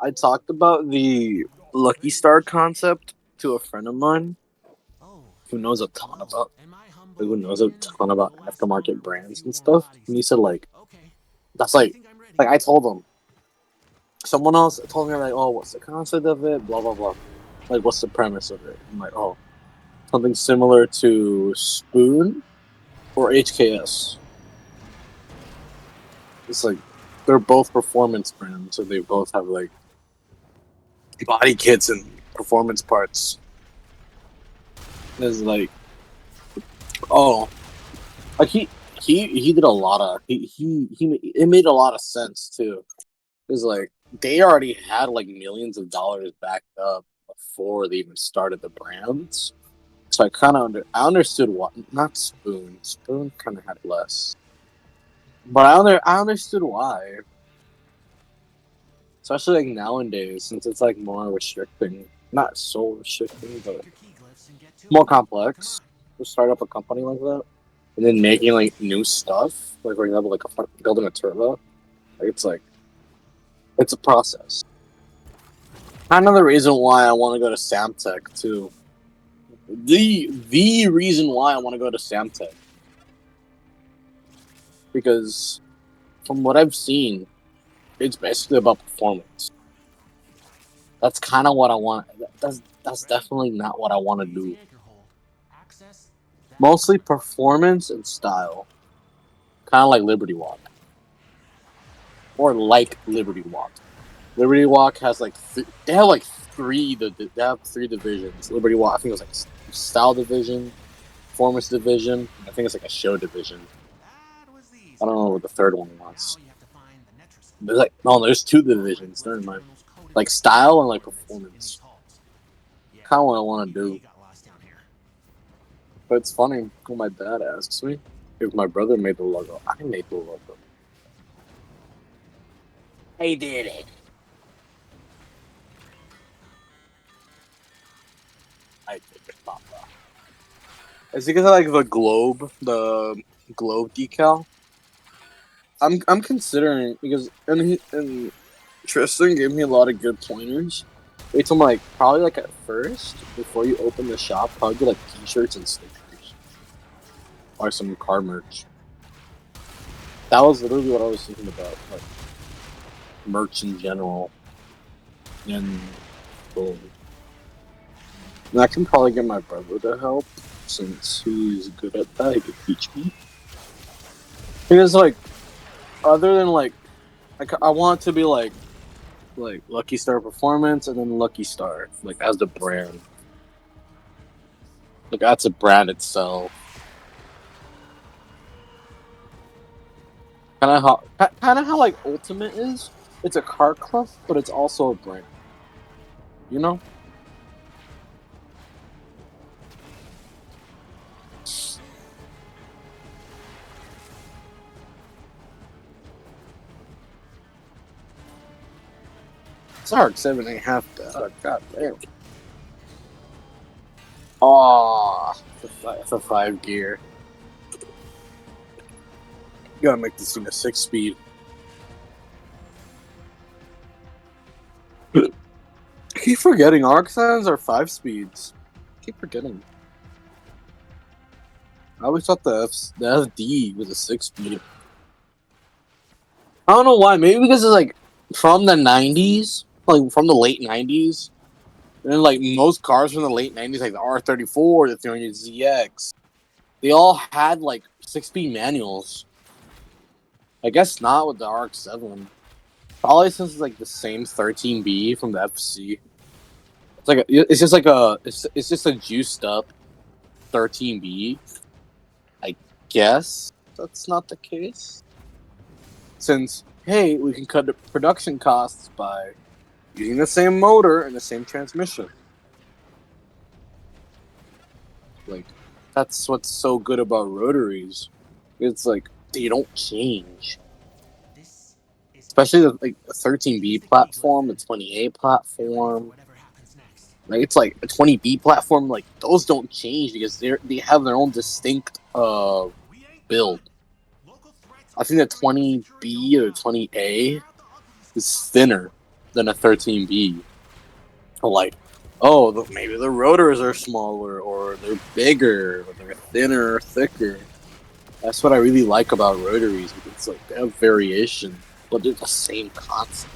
I talked about the Lucky Star concept to a friend of mine who knows a ton about aftermarket brands and stuff. And he said like that's like I told him. Someone else told me like, oh, what's the concept of it? Blah blah blah. Like, what's the premise of it? I'm like, oh, something similar to Spoon or HKS. It's like they're both performance brands, so they both have like body kits and performance parts. It's like, oh, like he did a lot of it made a lot of sense too. Because like they already had like millions of dollars backed up before they even started the brands. So I understood what not Spoon kind of had less, but I understood why. Especially like nowadays, since it's like more restricting, not so restricting, but more complex to start up a company like that, and then making like new stuff. Like for example, like building a turbo. Like it's a process. Another reason why I want to go to Samtech too. The reason why I want to go to Samtech because from what I've seen, it's basically about performance. That's kind of what I want. That's definitely not what I want to do. Mostly performance and style, kind of like Liberty Walk or like Liberty Walk. Liberty Walk has like they have like they have three divisions. Liberty Walk, I think it was like style division, performance division. I think it's like a show division. I don't know what the third one was. There's like no, there's two divisions. Never mind. Like style and like performance. Kind of what I want to do. But it's funny when my dad asks me if my brother made the logo. I made the logo. I did it. I did it, Papa. It's because I like the globe decal. I'm considering because and Tristan gave me a lot of good pointers. They told me like probably like at first before you open the shop, probably get like t-shirts and stickers or some car merch. That was literally what I was thinking about, like merch in general. And boom. And I can probably get my brother to help since he's good at that. He could teach me. Because like other than like I want it to be like Lucky Star Performance and then Lucky Star like as the brand. Like that's a brand itself. Kind of how like Ultimate is. It's a car club, but it's also a brand. You know? It's Arc 7 ain't half bad. God damn. Oh, it's a 5 gear. You gotta make this thing a 6 speed. I keep forgetting Arc 7s are 5 speeds. I keep forgetting. I always thought the FD was a 6 speed. I don't know why. Maybe because it's like from the 90s, like from the late 90s. And then like most cars from the late 90s, like the R34, the 300ZX, they all had like 6 speed manuals. I guess not with the RX-7. Probably since it's like the same 13B from the FC. It's just a juiced up 13B. I guess that's not the case. Since hey, we can cut the production costs by using the same motor and the same transmission. Like that's what's so good about rotaries. It's like they don't change. Especially the 13B platform, the 20A platform. Like it's like a 20B platform. Like those don't change because they have their own distinct build. I think the 20B or 20A is thinner than a 13B. Like, oh, maybe the rotors are smaller, or they're bigger, or they're thinner or thicker. That's what I really like about rotaries. It's like they have variation, but they're the same concept.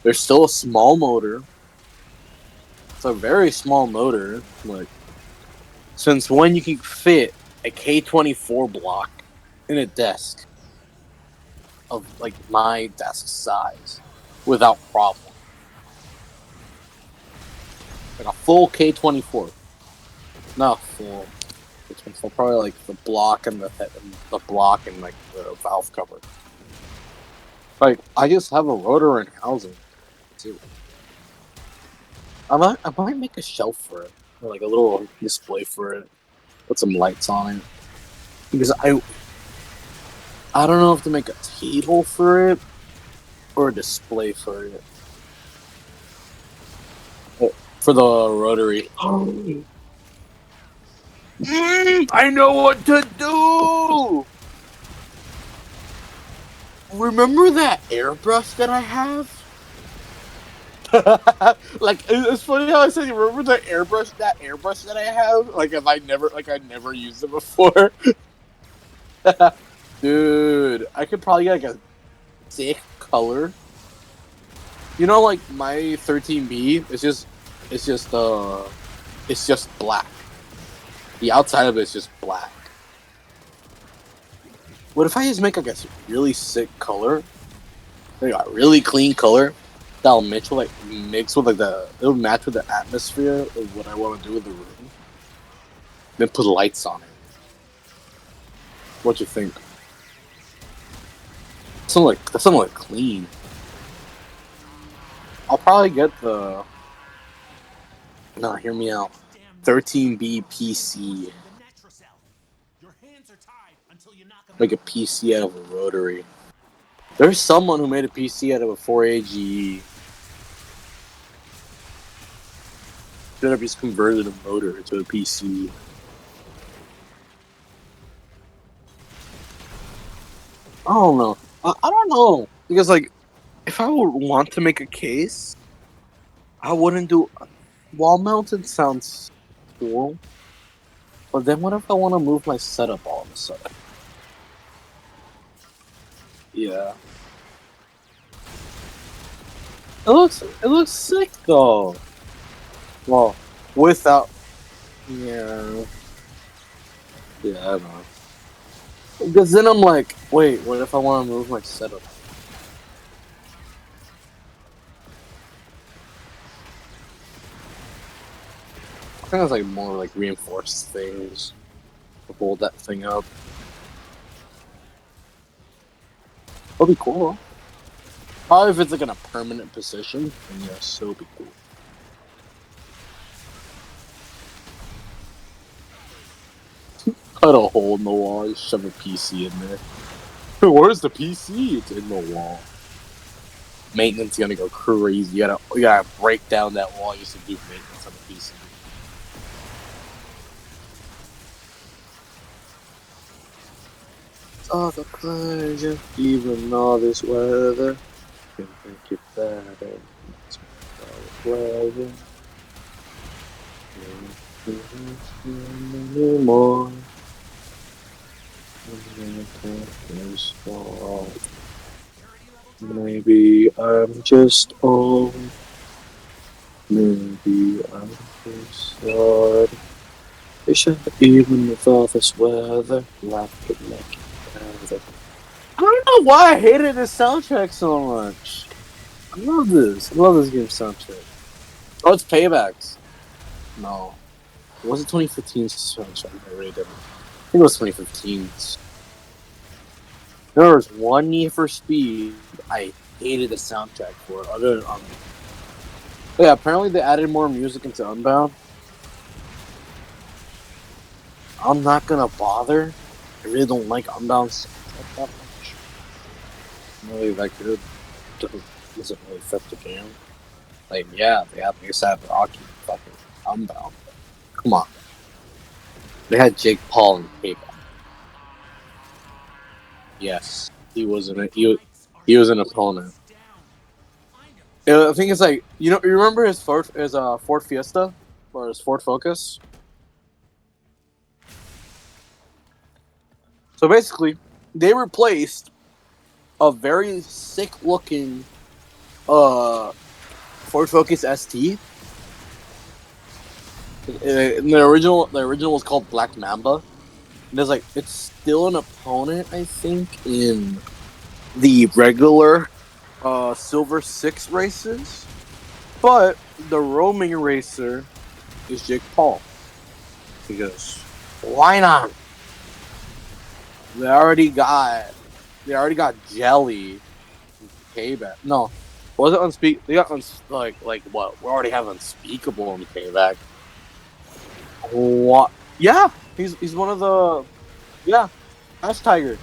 They're still a small motor. It's a very small motor. Like, since when you can fit a K24 block in a desk of like my desk size without problem. Like a full K24. Not full. K24, probably like the block and the block and like the valve cover. Like, I just have a rotor and housing too. I might make a shelf for it, or like a little display for it. Put some lights on it, because I don't know if to make a table for it or a display for it. For the rotary. I know what to do! Remember that airbrush that I have? Like, it's funny how I said, you remember that airbrush that I have? Like, if I never used it before. Dude, I could probably get like a sick color. You know, like my 13B, it's just black. The outside of it is just black. What if I just make like a really sick color? Like a really clean color that'll mix with it'll match with the atmosphere of what I want to do with the room. Then put lights on it. What you think? That sounds like clean. I'll probably get the. No, hear me out. 13B PC. Make a PC out of a rotary. There's someone who made a PC out of a 4AGE. Should have just converted a motor to a PC. I don't know. I don't know. Because, like, if I would want to make a case, I wouldn't do. Wall mounted sounds cool. But then what if I want to move my setup all of a sudden? Yeah. It looks sick though. Well, without. Yeah. Yeah, I don't know. Because then I'm like, wait, what if I want to move my setup? I think it's like more like reinforced things to hold that thing up. That'll be cool. Probably if it's like in a permanent position, then yes, it'll be cool. Cut a hole in the wall, just shove a PC in there. Where's the PC? It's in the wall. Maintenance is gonna go crazy. You gotta break down that wall just to do maintenance on the PC. It's all the pleasure, even all this weather. Can make it better. It's all the pleasure. Anymore. Maybe I'm just old. Maybe I'm just sad. Even with all this weather, life could make it better. I don't know why I hated this soundtrack so much. I love this. I love this game soundtrack. Oh, it's Paybacks. No. Was it 2015's soundtrack? I really didn't. I think it was 2015's. There was one Need for Speed I hated the soundtrack for, other than Unbound. Yeah, apparently they added more music into Unbound. I'm not gonna bother. I really don't like Unbound soundtrack that much. I'm really that good. Doesn't really fit the game. Like, yeah, they had ASAP Rocky fucking Unbound. Come on. They had Jake Paul and Payback. Yes, he was an opponent. I think it's like you remember his Ford Fiesta or his Ford Focus. So basically, they replaced a very sick looking Ford Focus ST. The original was called Black Mamba. And there's like it's still an opponent, I think, in the regular Silver 6 races. But the roaming racer is Jake Paul. Because why not? They already got Jelly Payback. No, was it Unspeak? They got like what? We already have Unspeakable in Payback. What? Yeah, he's one of the Ash Tiger.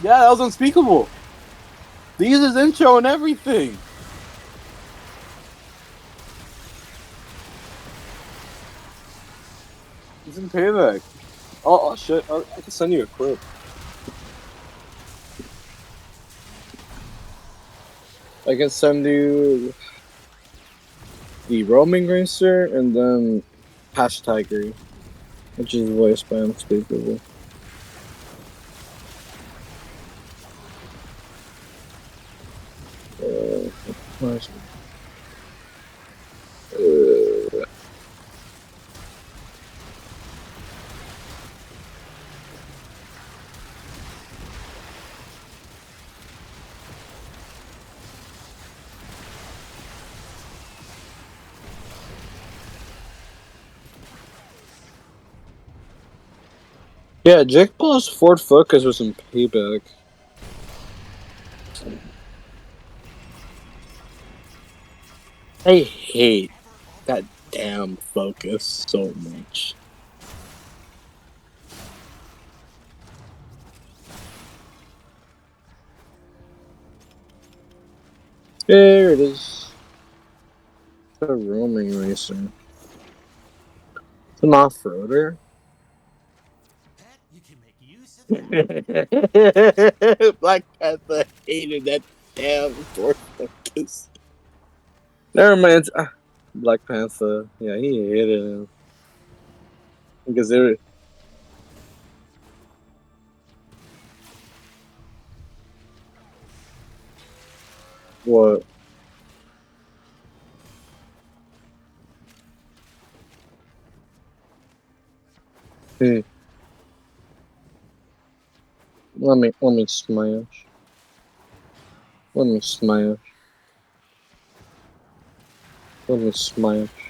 Yeah, that was Unspeakable. They use his intro and everything. He's in Payback. Oh shit! I can send you a clip. I can send you the roaming racer and then Ash Tiger, which is voiced by Unspeakable. Where's yeah, Jake Paul's Ford Focus was in Payback. I hate that damn Focus so much. There it is. The roaming racer. It's an off-roader. You can make use of Black Panther hated that damn Ford Focus. Never mind. Black Panther. Yeah, he hated him. Because they were. What? Hmm. Let me smash. Let me smash. Let me smash.